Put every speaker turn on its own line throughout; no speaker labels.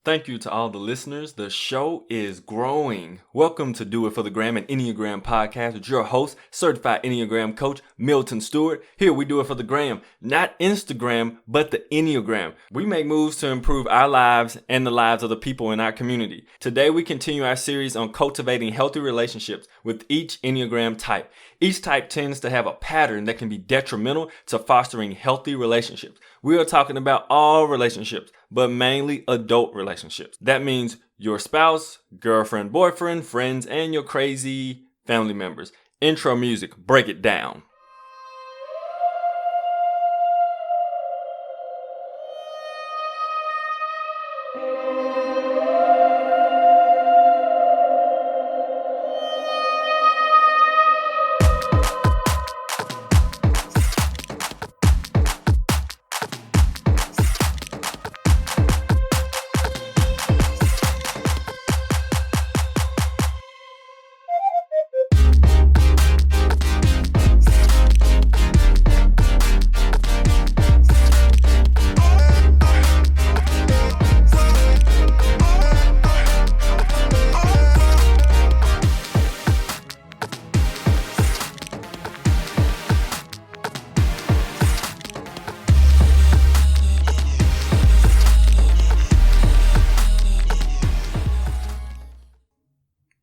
Thank you to all the listeners. The show is growing. Welcome to Do It for the Gram, an Enneagram podcast with your host, certified Enneagram coach, Milton Stewart. Here we do it for the gram, not Instagram, but the Enneagram. We make moves to improve our lives and the lives of the people in our community. Today we continue our series on cultivating healthy relationships with each Enneagram type. Each type tends to have a pattern that can be detrimental to fostering healthy relationships. We are talking about all relationships, but mainly adult relationships. That means your spouse, girlfriend, boyfriend, friends, and your crazy family members. Intro music, break it down.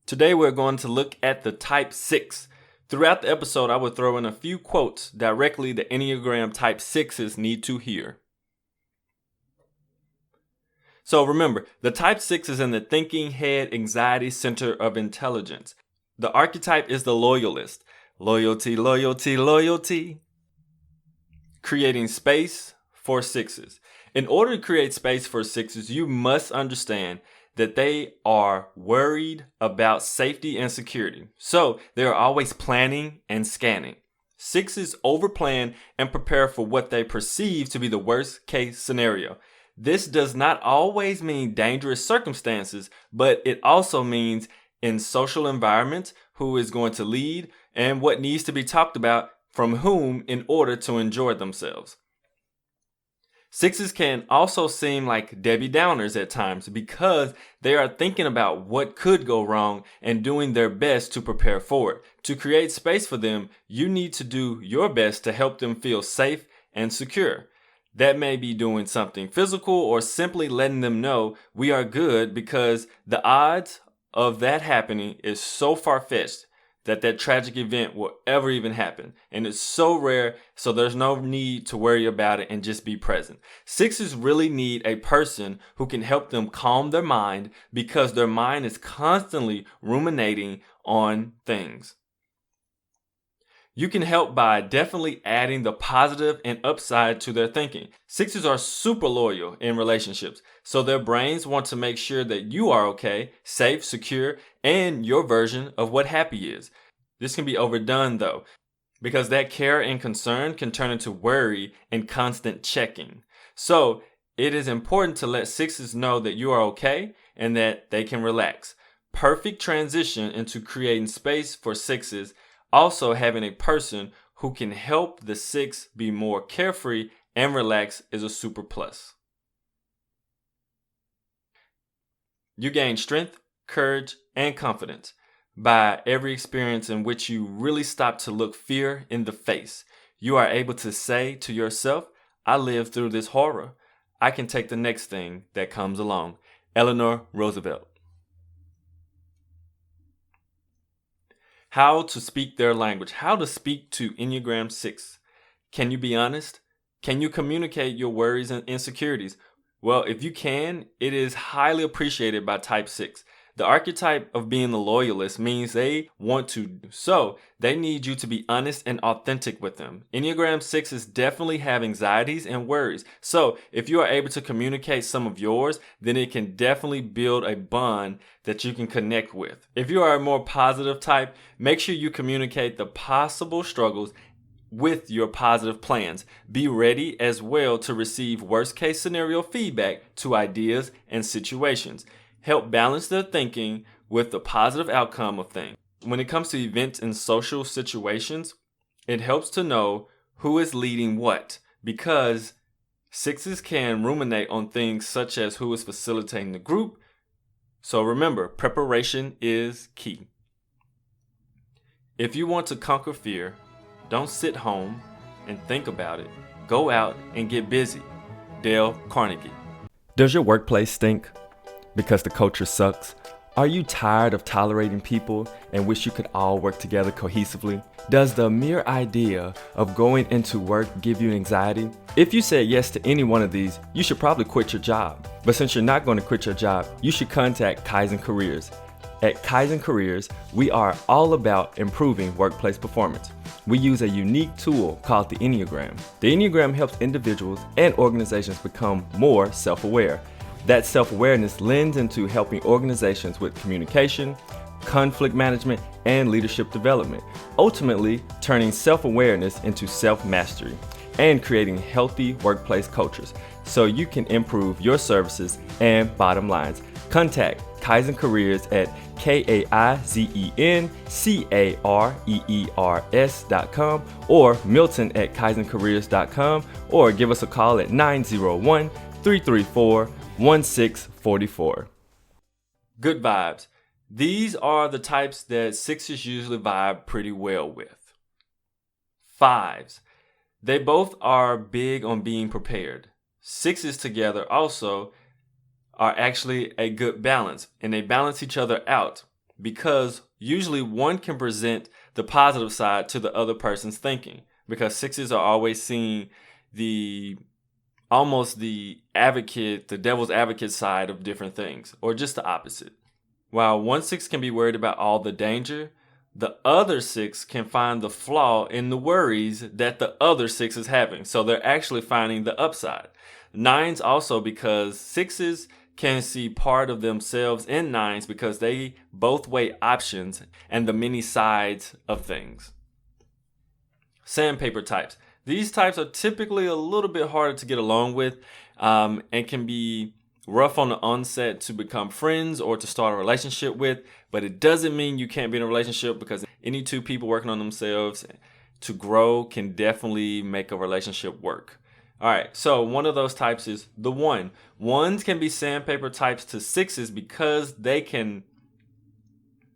Today we're going to look at the type 6. Throughout the episode, I will throw in a few quotes directly the Enneagram type 6s need to hear. So remember, the type 6 is in the thinking head anxiety center of intelligence. The archetype is the loyalist. Loyalty, loyalty, loyalty. Creating space for 6s. In order to create space for 6s, you must understand that they are worried about safety and security. So they are always planning and scanning. 6s overplan and prepare for what they perceive to be the worst case scenario. This does not always mean dangerous circumstances, but it also means in social environments who is going to lead and what needs to be talked about from whom in order to enjoy themselves. 6s can also seem like Debbie Downers at times because they are thinking about what could go wrong and doing their best to prepare for it. To create space for them, you need to do your best to help them feel safe and secure. That may be doing something physical or simply letting them know we are good, because the odds of that happening is so far-fetched that tragic event will ever even happen. And it's so rare, so there's no need to worry about it and just be present. 6s really need a person who can help them calm their mind because their mind is constantly ruminating on things. You can help by definitely adding the positive and upside to their thinking. 6s are super loyal in relationships, so their brains want to make sure that you are okay, safe, secure, and your version of what happy is. This can be overdone though, because that care and concern can turn into worry and constant checking. So it is important to let 6s know that you are okay and that they can relax. Perfect transition into creating space for 6s. Also, having a person who can help the 6 be more carefree and relaxed is a super plus. You gain strength, courage, and confidence by every experience in which you really stop to look fear in the face. You are able to say to yourself, I lived through this horror. I can take the next thing that comes along. Eleanor Roosevelt. How to speak their language. How to speak to Enneagram 6. Can you be honest? Can you communicate your worries and insecurities? Well, if you can, it is highly appreciated by type 6. The archetype of being the loyalist means they want to, so they need you to be honest and authentic with them. Enneagram 6s definitely have anxieties and worries. So if you are able to communicate some of yours, then it can definitely build a bond that you can connect with. If you are a more positive type, make sure you communicate the possible struggles with your positive plans. Be ready as well to receive worst case scenario feedback to ideas and situations. Help balance their thinking with the positive outcome of things. When it comes to events and social situations, it helps to know who is leading what, because Sixes can ruminate on things such as who is facilitating the group. So remember, preparation is key. If you want to conquer fear, don't sit home and think about it. Go out and get busy. Dale Carnegie. Does your workplace stink because the culture sucks? Are you tired of tolerating people and wish you could all work together cohesively? Does the mere idea of going into work give you anxiety? If you said yes to any one of these, you should probably quit your job. But since you're not going to quit your job, you should contact Kaizen Careers. At Kaizen Careers, we are all about improving workplace performance. We use a unique tool called the Enneagram. The Enneagram helps individuals and organizations become more self-aware. That self-awareness lends into helping organizations with communication, conflict management, and leadership development, ultimately turning self-awareness into self-mastery and creating healthy workplace cultures so you can improve your services and bottom lines. Contact Kaizen Careers at KaizenCareers.com or Milton at KaizenCareers.com, or give us a call at 901-334-1644. Good vibes. These are the types that sixes usually vibe pretty well with. Fives. They both are big on being prepared. Sixes together also are actually a good balance, and they balance each other out because usually one can present the positive side to the other person's thinking, because sixes are always seeing the devil's advocate side of different things, or just the opposite. While one six can be worried about all the danger, the other six can find the flaw in the worries that the other six is having. So they're actually finding the upside. Nines also, because sixes can see part of themselves in nines because they both weigh options and the many sides of things. Sandpaper types. These types are typically a little bit harder to get along with and can be rough on the onset to become friends or to start a relationship with, but it doesn't mean you can't be in a relationship, because any two people working on themselves to grow can definitely make a relationship work. All right, so one of those types is the one. Ones can be sandpaper types to sixes because they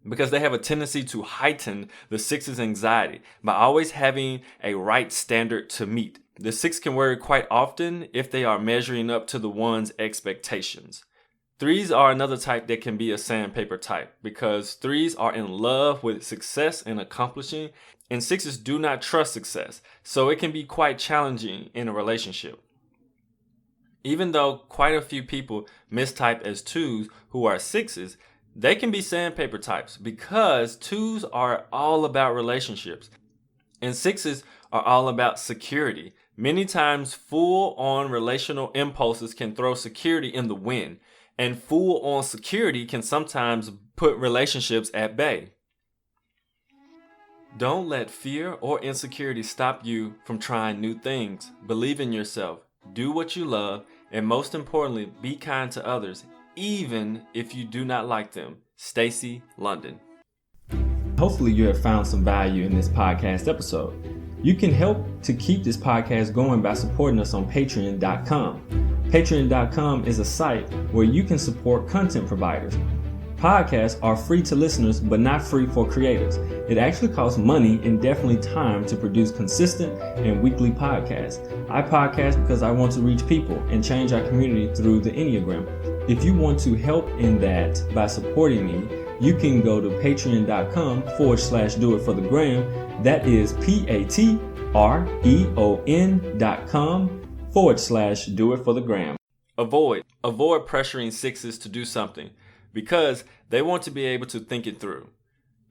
have a tendency to heighten the six's anxiety by always having a right standard to meet. The six can worry quite often if they are measuring up to the one's expectations. Threes are another type that can be a sandpaper type because threes are in love with success and accomplishing, and sixes do not trust success, so it can be quite challenging in a relationship. Even though quite a few people mistype as twos who are sixes, they can be sandpaper types because twos are all about relationships and sixes are all about security. Many times, full-on relational impulses can throw security in the wind, and full-on security can sometimes put relationships at bay. Don't let fear or insecurity stop you from trying new things. Believe in yourself, do what you love, and most importantly, be kind to others, even if you do not like them. Stacy London. Hopefully you have found some value in this podcast episode. You can help to keep this podcast going by supporting us on Patreon.com. Patreon.com is a site where you can support content providers. Podcasts are free to listeners, but not free for creators. It actually costs money and definitely time to produce consistent and weekly podcasts. I podcast because I want to reach people and change our community through the Enneagram. If you want to help in that by supporting me, you can go to patreon.com/doitforthegram. That is patreon.com/doitforthegram. Avoid pressuring sixes to do something because they want to be able to think it through.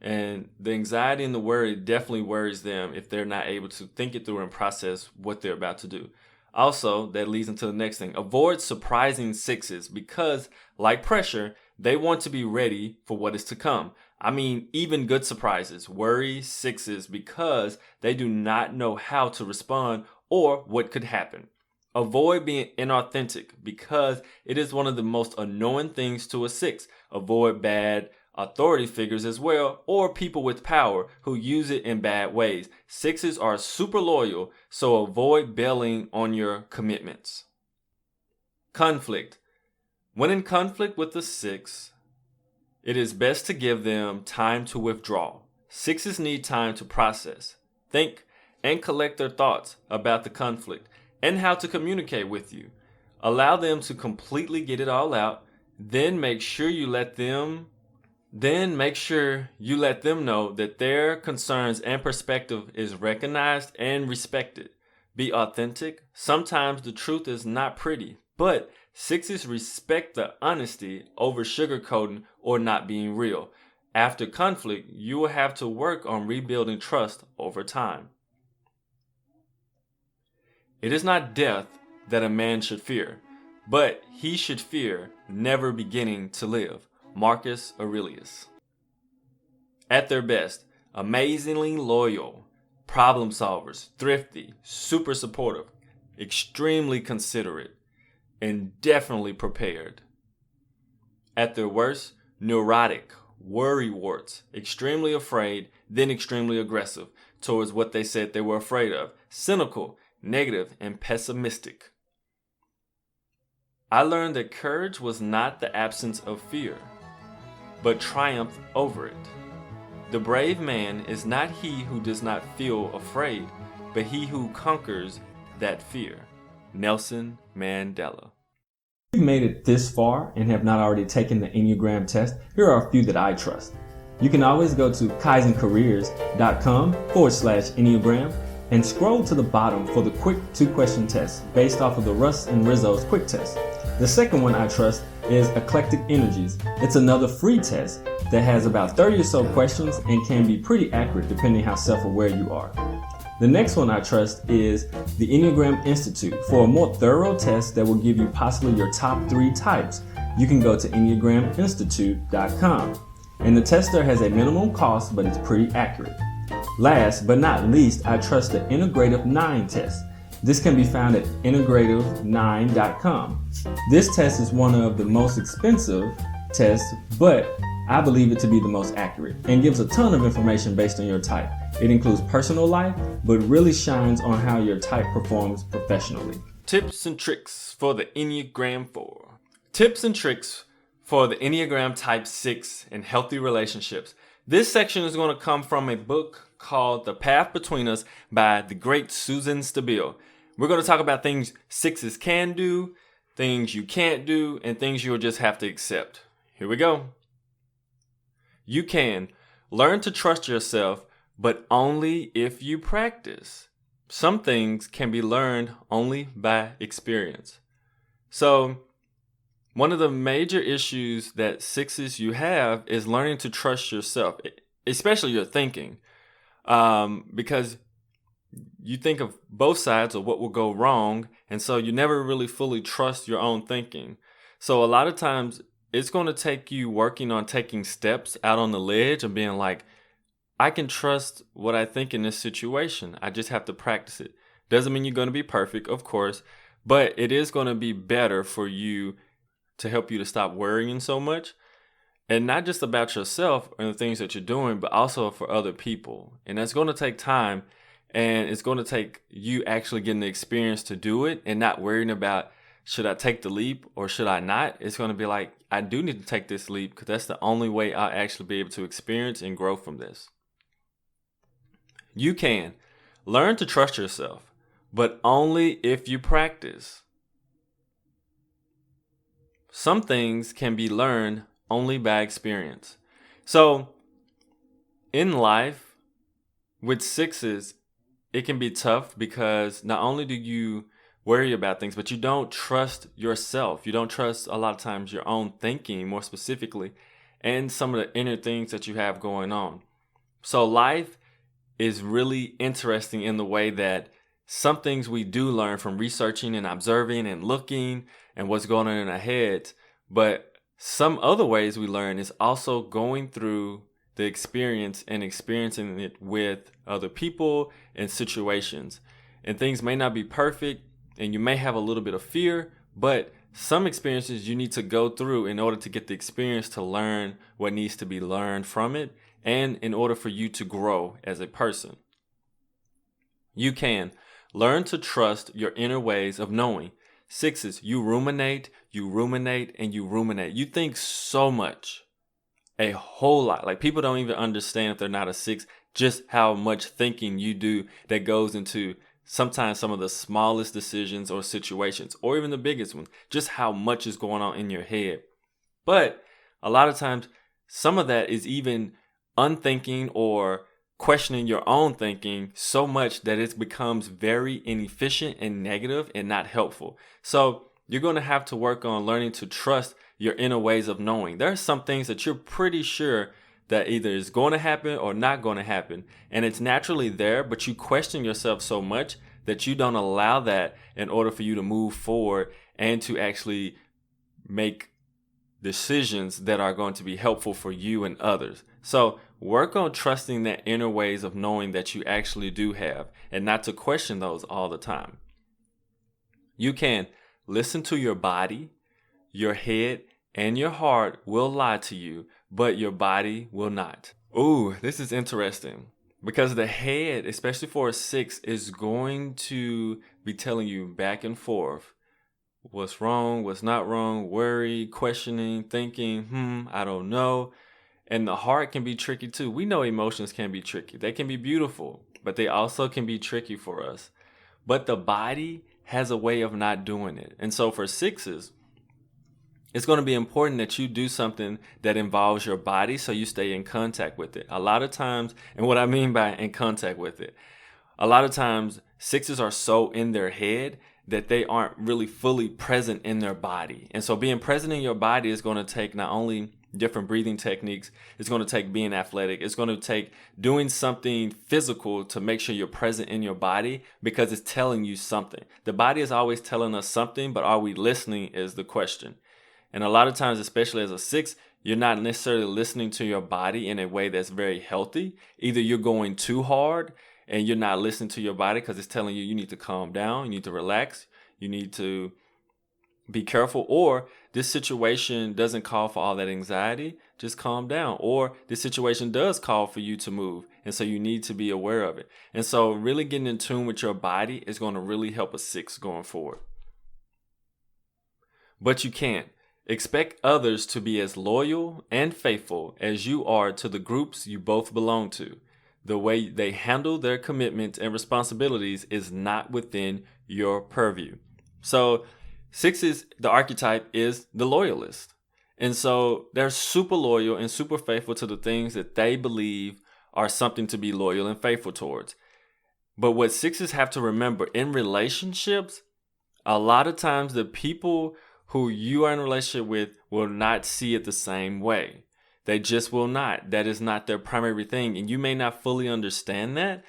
And the anxiety and the worry definitely worries them if they're not able to think it through and process what they're about to do. Also, that leads into the next thing. Avoid surprising sixes because, like pressure, they want to be ready for what is to come. I mean, even good surprises worry sixes because they do not know how to respond or what could happen. Avoid being inauthentic because it is one of the most annoying things to a six. Avoid bad authority figures as well, or people with power who use it in bad ways. Sixes are super loyal, so avoid bailing on your commitments. Conflict. When in conflict with the 6, it is best to give them time to withdraw. 6s need time to process, think, and collect their thoughts about the conflict and how to communicate with you. Allow them to completely get it all out, then make sure you let them know that their concerns and perspective is recognized and respected. Be authentic. Sometimes the truth is not pretty, but 6s respect the honesty over sugarcoating or not being real. After conflict, you will have to work on rebuilding trust over time. It is not death that a man should fear, but he should fear never beginning to live. Marcus Aurelius. At their best, amazingly loyal, problem solvers, thrifty, super supportive, extremely considerate, and definitely prepared. At their worst, neurotic, worrywarts, extremely afraid, then extremely aggressive towards what they said they were afraid of, cynical, negative, and pessimistic. I learned that courage was not the absence of fear, but triumph over it. The brave man is not he who does not feel afraid, but he who conquers that fear. Nelson Mandela.
If you've made it this far and have not already taken the Enneagram test, here are a few that I trust. You can always go to kaizencareers.com/Enneagram and scroll to the bottom for the quick 2-question test based off of the Russ and Rizzo's quick test. The second one I trust is Eclectic Energies. It's another free test that has about 30 or so questions and can be pretty accurate depending how self-aware you are. The next one I trust is the Enneagram Institute. For a more thorough test that will give you possibly your top 3 types, you can go to enneagraminstitute.com. And the test there has a minimum cost, but it's pretty accurate. Last but not least, I trust the Integrative 9 test. This can be found at integrative9.com. This test is one of the most expensive tests, but I believe it to be the most accurate and gives a ton of information based on your type. It includes personal life, but really shines on how your type performs professionally.
Tips and tricks for the Enneagram 4. Tips and tricks for the Enneagram Type 6 and healthy relationships. This section is going to come from a book called The Path Between Us by the great Suzanne Stabile. We're going to talk about things 6s can do, things you can't do, and things you'll just have to accept. Here we go. You can learn to trust yourself, but only if you practice. Some things can be learned only by experience. So, one of the major issues that 6s you have is learning to trust yourself, especially your thinking, because you think of both sides of what will go wrong, and so you never really fully trust your own thinking. So a lot of times it's going to take you working on taking steps out on the ledge and being like, I can trust what I think in this situation. I just have to practice it. Doesn't mean you're going to be perfect, of course, but it is going to be better for you to help you to stop worrying so much. And not just about yourself and the things that you're doing, but also for other people. And that's going to take time, and it's going to take you actually getting the experience to do it and not worrying about, should I take the leap or should I not? It's going to be like, I do need to take this leap because that's the only way I'll actually be able to experience and grow from this. You can learn to trust yourself, but only if you practice. Some things can be learned only by experience. So, in life, with 6s, it can be tough because not only do you worry about things, but you don't trust yourself. You don't trust a lot of times your own thinking, more specifically, and some of the inner things that you have going on. So life is really interesting in the way that some things we do learn from researching and observing and looking and what's going on in our heads, but some other ways we learn is also going through the experience and experiencing it with other people and situations. And things may not be perfect, and you may have a little bit of fear, but some experiences you need to go through in order to get the experience to learn what needs to be learned from it, and in order for you to grow as a person. You can learn to trust your inner ways of knowing. Sixes, you ruminate, and you ruminate. You think so much, a whole lot. Like, people don't even understand, if they're not a six, just how much thinking you do that goes into sometimes some of the smallest decisions or situations, or even the biggest ones, just how much is going on in your head. But a lot of times, some of that is even unthinking or questioning your own thinking so much that it becomes very inefficient and negative and not helpful. So you're going to have to work on learning to trust your inner ways of knowing. There are some things that you're pretty sure that either is going to happen or not going to happen, and it's naturally there, but you question yourself so much that you don't allow that in order for you to move forward and to actually make decisions that are going to be helpful for you and others. So work on trusting that inner ways of knowing that you actually do have, and not to question those all the time. You can listen to your body. Your head and your heart will lie to you, but your body will not. Ooh, this is interesting, because the head, especially for a six, is going to be telling you back and forth what's wrong, what's not wrong, worry, questioning, thinking, I don't know. And the heart can be tricky too. We know emotions can be tricky. They can be beautiful, but they also can be tricky for us. But the body has a way of not doing it. And so for sixes, it's going to be important that you do something that involves your body, so you stay in contact with it. A lot of times, and what I mean by in contact with it, a lot of times sixes are so in their head that they aren't really fully present in their body. And so being present in your body is going to take not only different breathing techniques, it's going to take being athletic, it's going to take doing something physical to make sure you're present in your body, because it's telling you something. The body is always telling us something, but are we listening is the question. And a lot of times, especially as a six, you're not necessarily listening to your body in a way that's very healthy. Either you're going too hard and you're not listening to your body because it's telling you need to calm down, you need to relax, you need to be careful, or this situation doesn't call for all that anxiety, just calm down. Or this situation does call for you to move, and so you need to be aware of it. And so really getting in tune with your body is going to really help a six going forward. But you can't expect others to be as loyal and faithful as you are to the groups you both belong to. The way they handle their commitments and responsibilities is not within your purview. So sixes, the archetype is the loyalist. And so they're super loyal and super faithful to the things that they believe are something to be loyal and faithful towards. But what sixes have to remember in relationships, a lot of times the people who you are in a relationship with will not see it the same way. They just will not. That is not their primary thing. And you may not fully understand that,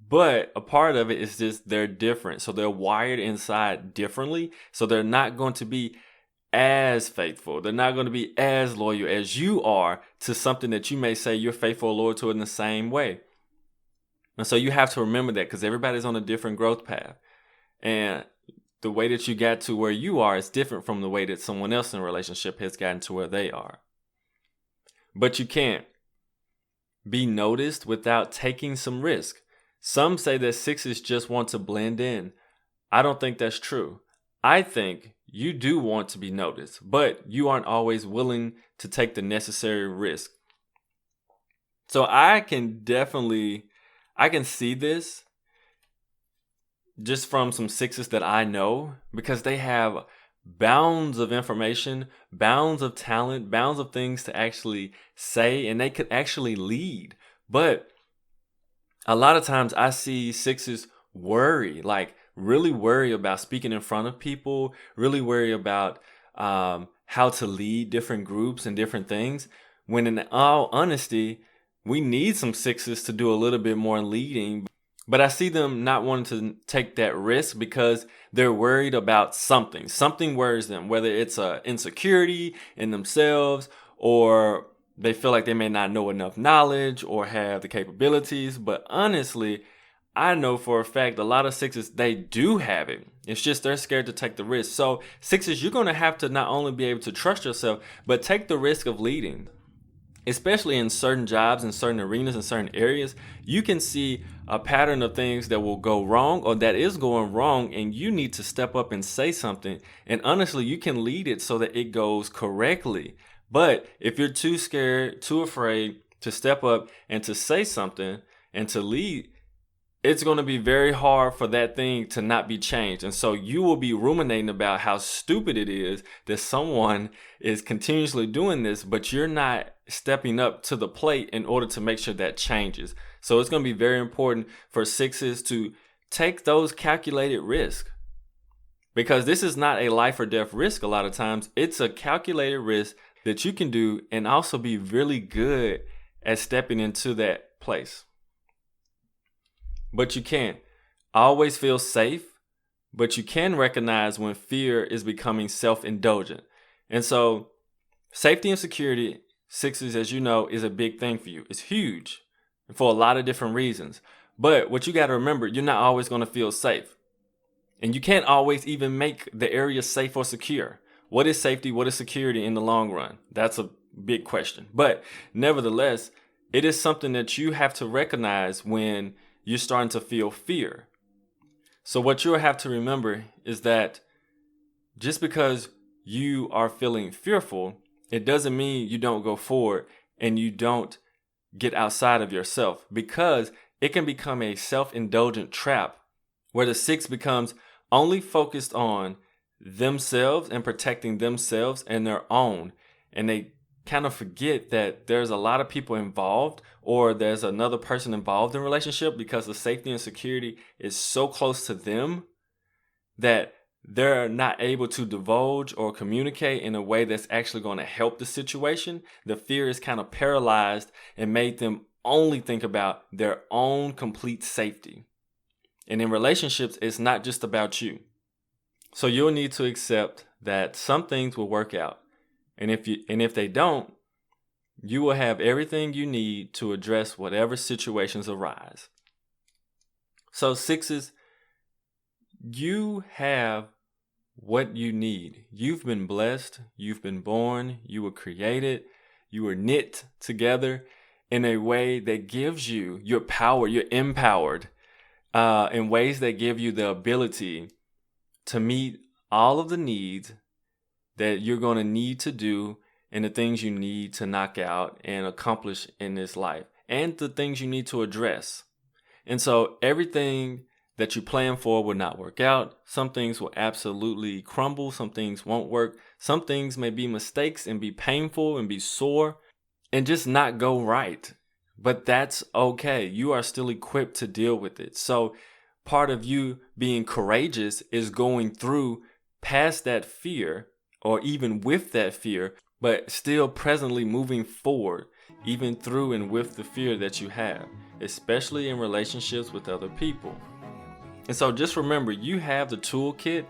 but a part of it is just they're different. So they're wired inside differently. So they're not going to be as faithful. They're not going to be as loyal as you are to something that you may say you're faithful or loyal to in the same way. And so you have to remember that, because everybody's on a different growth path. And the way that you got to where you are is different from the way that someone else in a relationship has gotten to where they are. But you can't be noticed without taking some risk. Some say that sixes just want to blend in. I don't think that's true. I think you do want to be noticed, but you aren't always willing to take the necessary risk. So I can see this just from some sixes that I know, because they have bounds of information, bounds of talent, bounds of things to actually say, and they could actually lead. But a lot of times I see sixes really worry about speaking in front of people, really worry about how to lead different groups and different things, when in all honesty, we need some sixes to do a little bit more leading. But I see them not wanting to take that risk because they're worried about something. Something worries them, whether it's an insecurity in themselves, or they feel like they may not know enough knowledge or have the capabilities. But honestly, I know for a fact a lot of sixes, they do have it. It's just they're scared to take the risk. So sixes, you're going to have to not only be able to trust yourself, but take the risk of leading. especially in certain jobs, in certain arenas, in certain areas, you can see a pattern of things that will go wrong or that is going wrong, and you need to step up and say something. And honestly, you can lead it so that it goes correctly. But if you're too scared, too afraid to step up and to say something and to lead, it's going to be very hard for that thing to not be changed. And so you will be ruminating about how stupid it is that someone is continuously doing this, but you're not stepping up to the plate in order to make sure that changes. So it's going to be very important for sixes to take those calculated risks, because this is not a life or death risk. A lot of times it's a calculated risk that you can do and also be really good at stepping into that place. But you can't always feel safe, but you can recognize when fear is becoming self-indulgent. And so safety and security, sixes, as you know, is a big thing for you. It's huge for a lot of different reasons. But what you got to remember, you're not always going to feel safe. And you can't always even make the area safe or secure. What is safety? What is security in the long run? That's a big question. But nevertheless, it is something that you have to recognize when you're starting to feel fear. So what you'll have to remember is that just because you are feeling fearful, it doesn't mean you don't go forward and you don't get outside of yourself, because it can become a self-indulgent trap where the six becomes only focused on themselves and protecting themselves and their own. And they kind of forget that there's a lot of people involved, or there's another person involved in a relationship, because the safety and security is so close to them that they're not able to divulge or communicate in a way that's actually going to help the situation. The fear is kind of paralyzed and made them only think about their own complete safety. And in relationships, it's not just about you. So you'll need to accept that some things will work out. And if they don't, you will have everything you need to address whatever situations arise. So sixes, you have what you need. You've been blessed. You've been born. You were created. You were knit together in a way that gives you your power. You're empowered in ways that give you the ability to meet all of the needs that you're going to need to do, and the things you need to knock out and accomplish in this life, and the things you need to address. And so everything that you plan for will not work out. Some things will absolutely crumble. Some things won't work. Some things may be mistakes and be painful and be sore and just not go right. But that's okay. You are still equipped to deal with it. So part of you being courageous is going through past that fear, or even with that fear, but still presently moving forward, even through and with the fear that you have, especially in relationships with other people. And so just remember, you have the toolkit.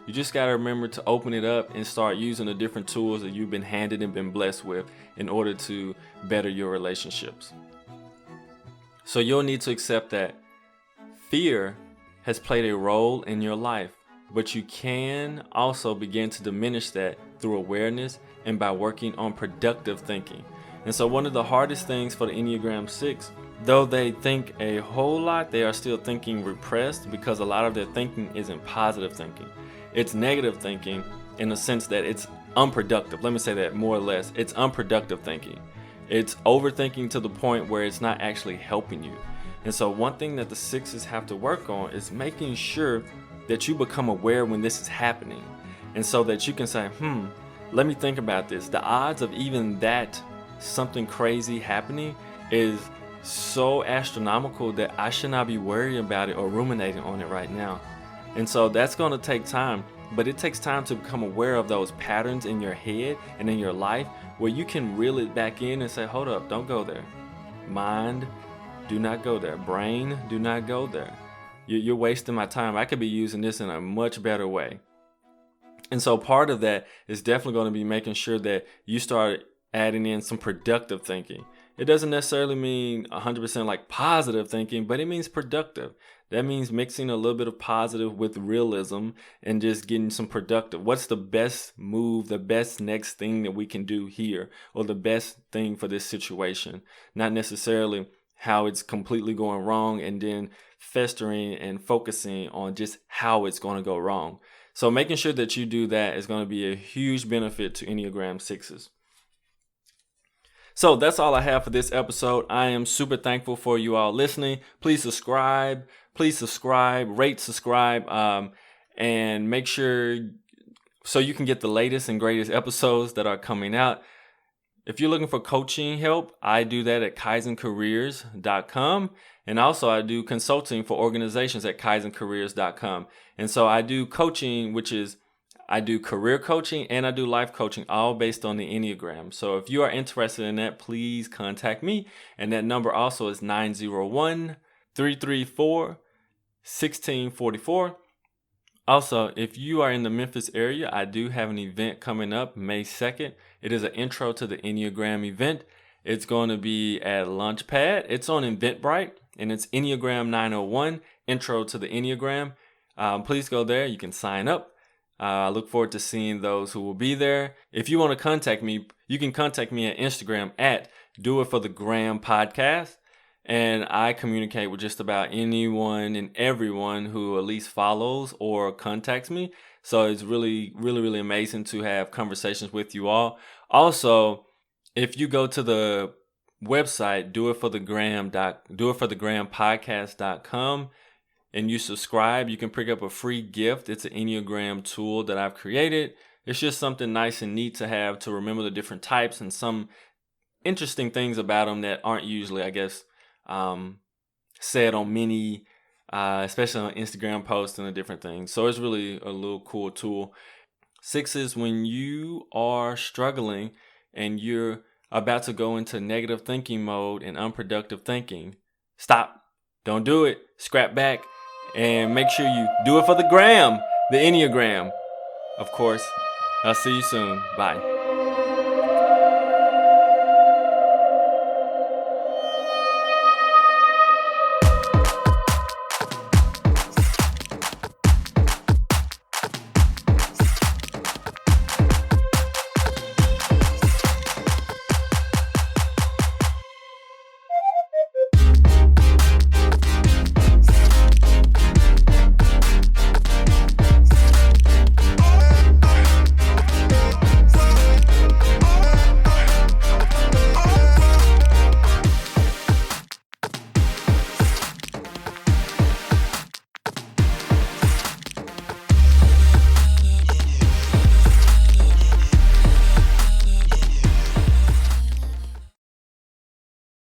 You just got to remember to open it up and start using the different tools that you've been handed and been blessed with in order to better your relationships. So you'll need to accept that fear has played a role in your life, but you can also begin to diminish that through awareness and by working on productive thinking. And so one of the hardest things for the Enneagram 6, though they think a whole lot, they are still thinking repressed, because a lot of their thinking isn't positive thinking. It's negative thinking in the sense that it's unproductive. Let me say that more or less. It's unproductive thinking. It's overthinking to the point where it's not actually helping you. And so one thing that the sixes have to work on is making sure that you become aware when this is happening. And so that you can say, let me think about this. The odds of even that something crazy happening is so astronomical that I should not be worried about it or ruminating on it right now. And so that's going to take time, but it takes time to become aware of those patterns in your head and in your life where you can reel it back in and say, hold up, don't go there. Mind, do not go there. Brain, do not go there. You're wasting my time. I could be using this in a much better way. And so part of that is definitely going to be making sure that you start adding in some productive thinking. It doesn't necessarily mean 100% like positive thinking, but it means productive. That means mixing a little bit of positive with realism and just getting some productive. What's the best move, the best next thing that we can do here, or the best thing for this situation? Not necessarily how it's completely going wrong and then festering and focusing on just how it's going to go wrong. So making sure that you do that is going to be a huge benefit to Enneagram 6s. So that's all I have for this episode. I am super thankful for you all listening. Please subscribe, rate, subscribe, and make sure so you can get the latest and greatest episodes that are coming out. If you're looking for coaching help, I do that at kaizencareers.com. And also I do consulting for organizations at kaizencareers.com. And so I do coaching, which is I do career coaching and I do life coaching, all based on the Enneagram. So if you are interested in that, please contact me. And that number also is 901-334-1644. Also, if you are in the Memphis area, I do have an event coming up May 2nd. It is an intro to the Enneagram event. It's going to be at Launchpad. It's on Eventbrite, and it's Enneagram 901, Intro to the Enneagram. Please go there. You can sign up. I look forward to seeing those who will be there. If you want to contact me, you can contact me at Instagram at Do It For The Gram Podcast. And I communicate with just about anyone and everyone who at least follows or contacts me. So it's really, really, really amazing to have conversations with you all. Also, if you go to the website, doitforthegrampodcast.com, and you subscribe, you can pick up a free gift. It's an Enneagram tool that I've created. It's just something nice and neat to have to remember the different types and some interesting things about them that aren't usually, I guess, said on many, especially on Instagram posts and the different things. So it's really a little cool tool. 6s, when you are struggling and you're about to go into negative thinking mode and unproductive thinking, stop. Don't do it. Scrap back and make sure you do it for the gram, the Enneagram. Of course, I'll see you soon. Bye.